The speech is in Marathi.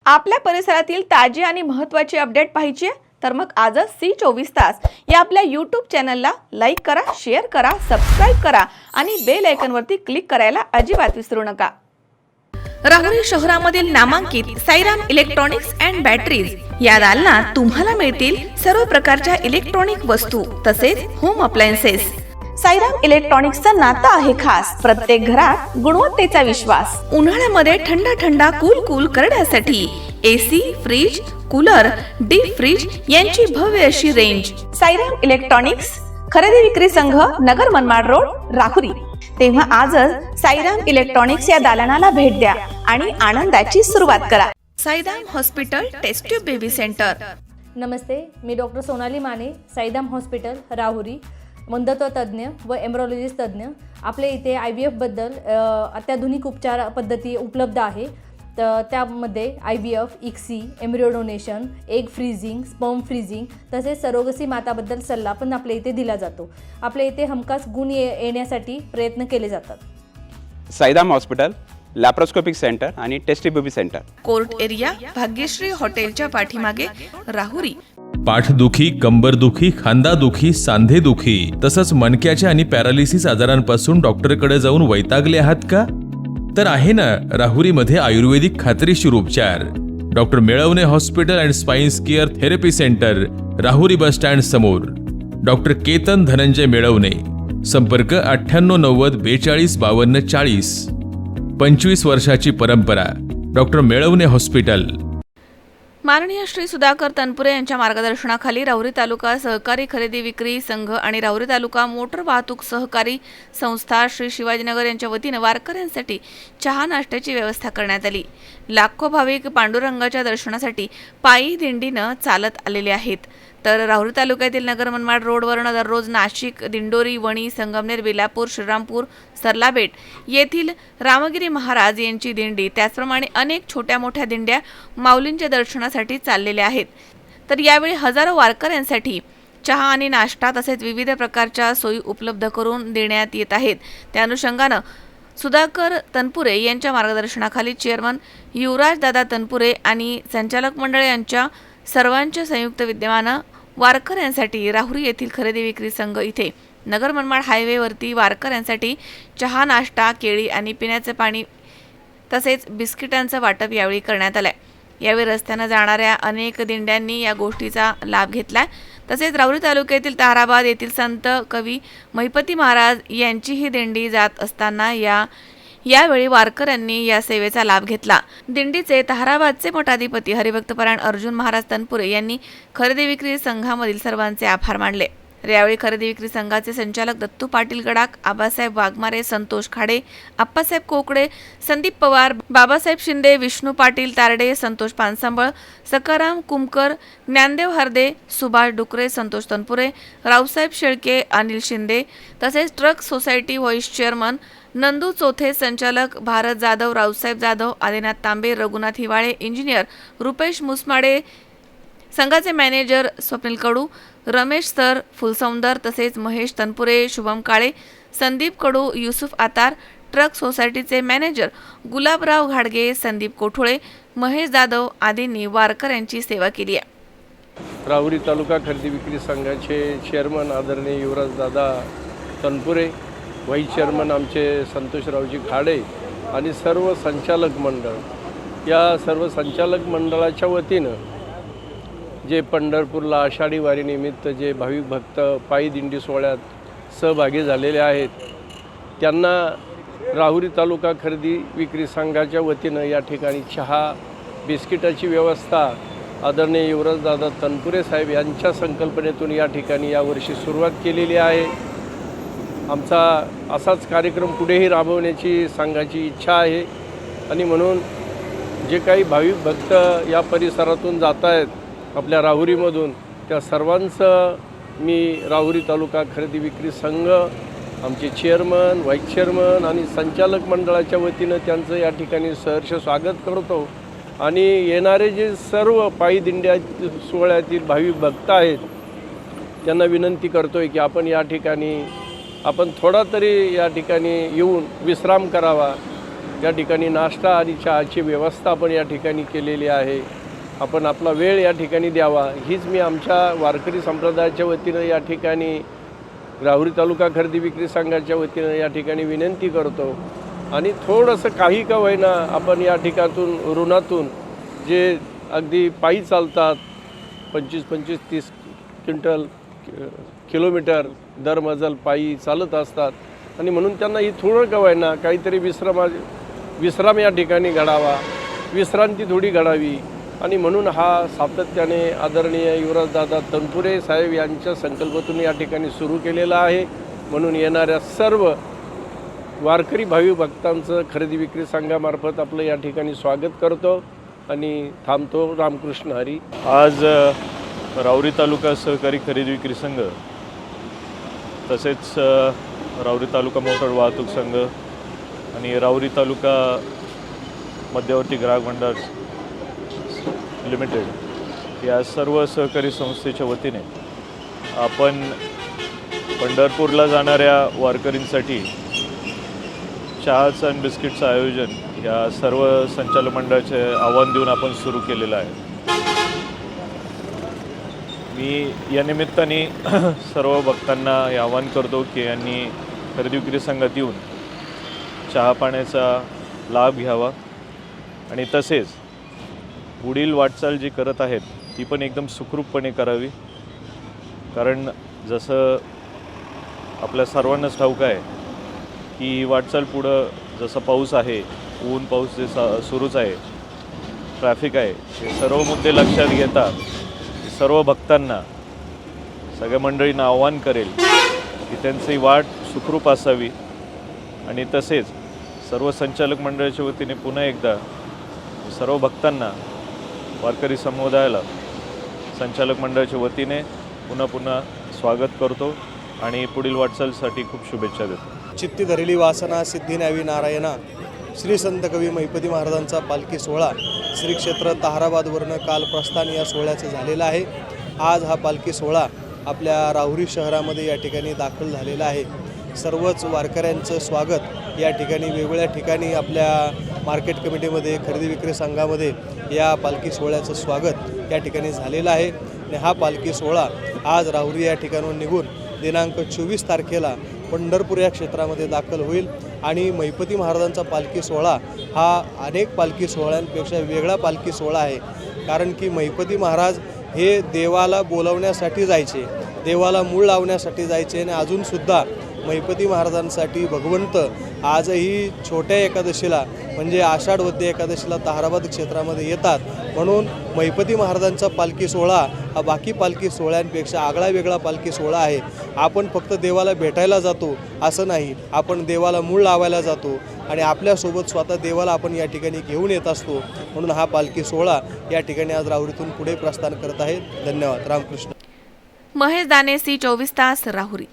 आपल्या परिसरातील ताजी आणि महत्त्वाची अपडेट पाहिजे आहे तर मग आजच C24 तास या आपल्या YouTube चॅनलला लाईक करा, शेअर करा, सबस्क्राइब करा आणि बेल आयकॉनवरती क्लिक करायला अजिबात विसरू नका। राहुरी शहरामधील नामांकित साईराम इलेक्ट्रॉनिक्स अँड बॅटरीज या दालनात तुम्हाला मिळतील सर्व प्रकारच्या इलेक्ट्रॉनिक वस्तू तसेच होम अप्लायन्सेस। साईराम इलेक्ट्रॉनिक्सचं नातं आहे खास, प्रत्येक घरात गुणवत्तेचा विश्वास। उन्हाळ्यामध्ये थंड कूल करण्यासाठी AC, fridge, cooler, deep freeze यांची भव्य अशी रेंज। साईराम इलेक्ट्रॉनिक्स खरेदी विक्री संघ, नगर मनमाड रोड, राहुरी। तेव्हा आजच साईराम इलेक्ट्रॉनिक्स या दालनाला भेट द्या आणि आनंदाची सुरुवात करा। Sairam hospital test tube baby centre. नमस्ते, मी डॉक्टर सोनाली माने, साईराम हॉस्पिटल राहुरी, वंध्यत्व तज्ज्ञ व एम्ब्रॉलॉजिस्ट तज्ज्ञ। आपल्या इथे IVF बद्दल अत्याधुनिक उपचार पद्धती उपलब्ध आहे। तर त्यामध्ये IVF, ICSI, embryo donation, egg freezing, sperm freezing तसेच सरोगसी माताबद्दल सल्ला पण आपल्या इथे दिला जातो। आपल्या इथे हमखास गुण येण्यासाठी प्रयत्न केले जातात। साईराम हॉस्पिटल लॅप्रोस्कोपिक सेंटर आणि test baby centre, court area, Bhagyashree हॉटेलच्या पाठीमागे, राहुरी। पाठदुखी, कंबरदुखी, खांदादुखी, सांधेदुखी तसंच मणक्याच्या आणि पॅरालिसिस आजारांपासून डॉक्टरकडे जाऊन वैतागले आहात का? तर आहे ना राहुरीमध्ये आयुर्वेदिक खात्रीशीर उपचार। Doctor Melavane hospital and spine care therapy centre, Rahuri bus stand समोर। डॉक्टर केतन धनंजय मेळवणे, संपर्क 9890 42 52 40। 25 वर्षाची परंपरा, डॉक्टर मेळवणे हॉस्पिटल। माननीय श्री सुधाकर तनपुरे यांच्या मार्गदर्शनाखाली राहुरी तालुका सहकारी खरेदी विक्री संघ आणि राहुरी तालुका मोटर वाहतूक सहकारी संस्था श्री शिवाजीनगर यांच्या वतीने वारकऱ्यांसाठी चहा नाश्त्याची व्यवस्था करण्यात आली। लाखो भाविक पांडुरंगाच्या दर्शनासाठी पायी दिंडीनं चालत आलेले आहेत। तर राहुरी तालुक्यातील नगर मनमाड रोडवरून दररोज नाशिक, दिंडोरी, वणी, संगमनेर, बेलापूर, श्रीरामपूर, सरलाबेट येथील रामगिरी महाराज यांची दिंडी, त्याचप्रमाणे अनेक छोट्या मोठ्या दिंड्या माऊलींच्या दर्शनासाठी चाललेल्या आहेत। तर यावेळी हजारो वारकऱ्यांसाठी चहा आणि नाश्ता तसेच विविध प्रकारच्या सोयी उपलब्ध करून देण्यात येत आहेत। त्या अनुषंगानं सुधाकर तनपुरे यांच्या मार्गदर्शनाखाली चेअरमन युवराज दादा तनपुरे आणि संचालक मंडळ यांच्या सर्वांच्या संयुक्त विद्यमानं वारकऱ्यांसाठी राहुरी येथील खरेदी विक्री संघ इथे नगर मनमाड हायवेवरती वारकऱ्यांसाठी चहा, नाश्ता, केळी आणि पिण्याचे पाणी तसेच बिस्किटांचं वाटप यावेळी करण्यात आलंय। यावेळी रस्त्यानं जाणाऱ्या अनेक दिंड्यांनी या गोष्टीचा लाभ घेतलाय। तसेच राहुरी तालुक्यातील ताराबाद येथील संत कवी महिपती महाराज यांची ही दिंडी जात असताना यावेळी वारकऱ्यांनी या सेवेचा लाभ घेतला। दिंडीचे ताराबादचे मठाधिपती हरिभक्तपरायण अर्जुन महाराज तनपुरे यांनी खरेदी विक्री संघामधील सर्वांचे आभार मानले। यावेळी खरेदी विक्री संघाचे संचालक दत्तू पाटील गडाख, आबासाहेब वाघमारे, संतोष खाडे, आप्पासाहेब कोकडे, संदीप पवार, बाबासाहेब शिंदे, विष्णू पाटील तारडे, संतोष पानसंबळ, सकाराम कुमकर, ज्ञानदेव हरदे, सुभाष डुकरे, संतोष तनपुरे, रावसाहेब शेळके, अनिल शिंदे तसेच truck society vice chairman Nandu Chothe, संचालक भारत जाधव, रावसाहेब जाधव, आदिनाथ तांबे, रघुनाथ हिवाळे, इंजिनियर रुपेश मुसमाडे, संघाचे मॅनेजर स्वप्नील कडू, रमेश सर फुलसौंदर तसेच महेश तनपुरे, शुभम काळे, संदीप कडू, युसुफ आतार, ट्रक सोसायटीचे मॅनेजर गुलाबराव घाडगे, संदीप कोठुळे, महेश जाधव आदींनी वारकऱ्यांची सेवा केली आहे। राहुरी तालुका खरेदी विक्री संघाचे चेअरमन आदरणीय युवराज दादा तनपुरे, व्हाईस चेअरमन आमचे संतोषरावजी खाडे आणि सर्व संचालक मंडळ, या सर्व संचालक मंडळाच्या वतीनं जे पंढरपूरला आषाढी वारीनिमित्त जे भाविक भक्त पायी दिंडी सोहळ्यात सहभागी झालेले आहेत त्यांना राहुरी तालुका खरेदी विक्री संघाच्या वतीनं या ठिकाणी चहा, बिस्किटाची व्यवस्था आदरणीय युवराजदादा तनपुरे साहेब यांच्या संकल्पनेतून या ठिकाणी यावर्षी सुरुवात केलेली आहे। आमचा असाच कार्यक्रम पुढेही राबवण्याची संघाची इच्छा आहे आणि म्हणून जे काही भाविक भक्त या परिसरातून जात आहेत आपल्या राहुरीमधून, त्या सर्वांचं मी राहुरी तालुका खरेदी विक्री संघ, आमचे चेअरमन, व्हाईस चेअरमन आणि संचालक मंडळाच्या वतीनं त्यांचं या ठिकाणी सहर्ष स्वागत करतो आणि येणारे जे सर्व पायी दिंड्या सोहळ्यातील भाविक भक्त आहेत त्यांना विनंती करतो आहे की आपण थोडा तरी या ठिकाणी येऊन विश्राम करावा या ठिकाणी नाश्ता आणि चहाची व्यवस्था आपण या ठिकाणी केलेली आहे. आपण आपला वेळ या ठिकाणी द्यावा हीच मी आमच्या वारकरी संप्रदायाच्या वतीनं या ठिकाणी राहुरी तालुका खरेदी विक्री संघाच्या वतीनं या ठिकाणी विनंती करतो. आणि थोडंसं काही का होईना आपण या ठिकाणातून ऋणातून जे अगदी पायी चालतात 25-30 किलोमीटर दर मजल पायी चालत असतात आणि म्हणून त्यांना ही थोडं का होईना काहीतरी विश्राम या ठिकाणी घडावा, विश्रांती थोडी घडावी. आणि म्हणून हा सातत्याने आदरणीय युवराजदादा तनपुरे साहेब यांच्या संकल्पातून या ठिकाणी सुरू केलेला आहे. म्हणून येणाऱ्या सर्व वारकरी भावी भक्तांचं खरेदी विक्री संघामार्फत आपलं या ठिकाणी स्वागत करतो आणि थांबतो. रामकृष्ण हरी. आज राहुरी तालुका सहकारी खरेदी विक्री संघ तसेच राहुरी तालुका मोटर वाहतूक संघ आणि राहुरी तालुका मध्यवर्ती ग्राहक मंडळ लिमिटेड या सर्व सहकारी संस्थेच्या वतीने आपण पंढरपूरला जाणाऱ्या वारकरींसाठी चहाचं आणि बिस्किटचं आयोजन या सर्व संचालक मंडळाचे आव्हान देऊन आपण सुरू केलेलं आहे. मी या निमित्ताने सर्व भक्तांना हे आवाहन करतो की यांनी खरेदी विक्री संघात येऊन चहा पाण्याचा लाभ घ्यावा आणि तसेच पुढील वाटचाल जी करत आहेत ती पण एकदम सुखरूपपणे करावी. कारण जसं आपल्या सर्वांनाच ठाऊक आहे की ही वाटचाल पुढं जसं पाऊस आहे, ऊन पाऊस जे सुरूच आहे, ट्रॅफिक आहे, हे सर्व मुद्दे लक्षात घेता सर्व भक्तांना सगळ्या मंडळींना आव्हान करेल की त्यांची वाट सुखरूप असावी. आणि तसेच सर्व संचालक मंडळाच्या वतीने पुन्हा एकदा सर्व भक्तांना वारकरी समुदायाला संचालक मंडळाच्या वतीने पुन्हा स्वागत करतो आणि पुढील वाटचालीसाठी खूप शुभेच्छा देतो. चित्ती धरली वासना सिद्धी न्यावी नारायणा. श्री संत कवी महिपती महाराजांचा पालखी सोहळा श्री क्षेत्र ताहराबादवरनं काल प्रस्थान या सोहळ्याचं झालेलं आहे. आज हा पालखी सोहळा आपल्या राहुरी शहरामध्ये या ठिकाणी दाखल झालेला आहे. सर्वच वारकऱ्यांचं स्वागत या ठिकाणी वेगवेगळ्या ठिकाणी आपल्या मार्केट कमिटीमध्ये खरेदी विक्री संघामध्ये या पालखी सोहळ्याचं स्वागत या ठिकाणी झालेलं आहे. आणि हा पालखी सोहळा आज राहुरी या ठिकाणाहून निघून दिनांक 24 तारखेला पंढरपूर या क्षेत्रामध्ये दाखल होईल. आणि महिपती महाराजांचा पालखी सोहळा हा अनेक पालखी सोहळ्यांपेक्षा वेगळा पालखी सोहळा आहे. कारण की महिपती महाराज हे देवाला बोलवण्यासाठी जायचे, देवाला मूळ लावण्यासाठी जायचे. आणि अजूनसुद्धा महिपती महाराजांसाठी भगवंत आजही छोट्या एकादशीला म्हणजे आषाढ वद्य एकादशीला ताहराबाद क्षेत्रामध्ये येतात. म्हणून महिपती महाराजांचा पालखी सोहळा हा बाकी पालखी सोहळ्यांपेक्षा आगळा वेगळा पालखी सोहळा आहे. आपण फक्त देवाला भेटायला जातो असं नाही, आपण देवाला मूळ लावायला जातो आणि आपल्यासोबत स्वतः देवाला आपण या ठिकाणी घेऊन येत असतो. म्हणून हा पालखी सोहळा या ठिकाणी आज राहुरीतून पुढे प्रस्थान करत आहे. धन्यवाद. रामकृष्ण. महेश दाने, सी 24 तास, राहुरी.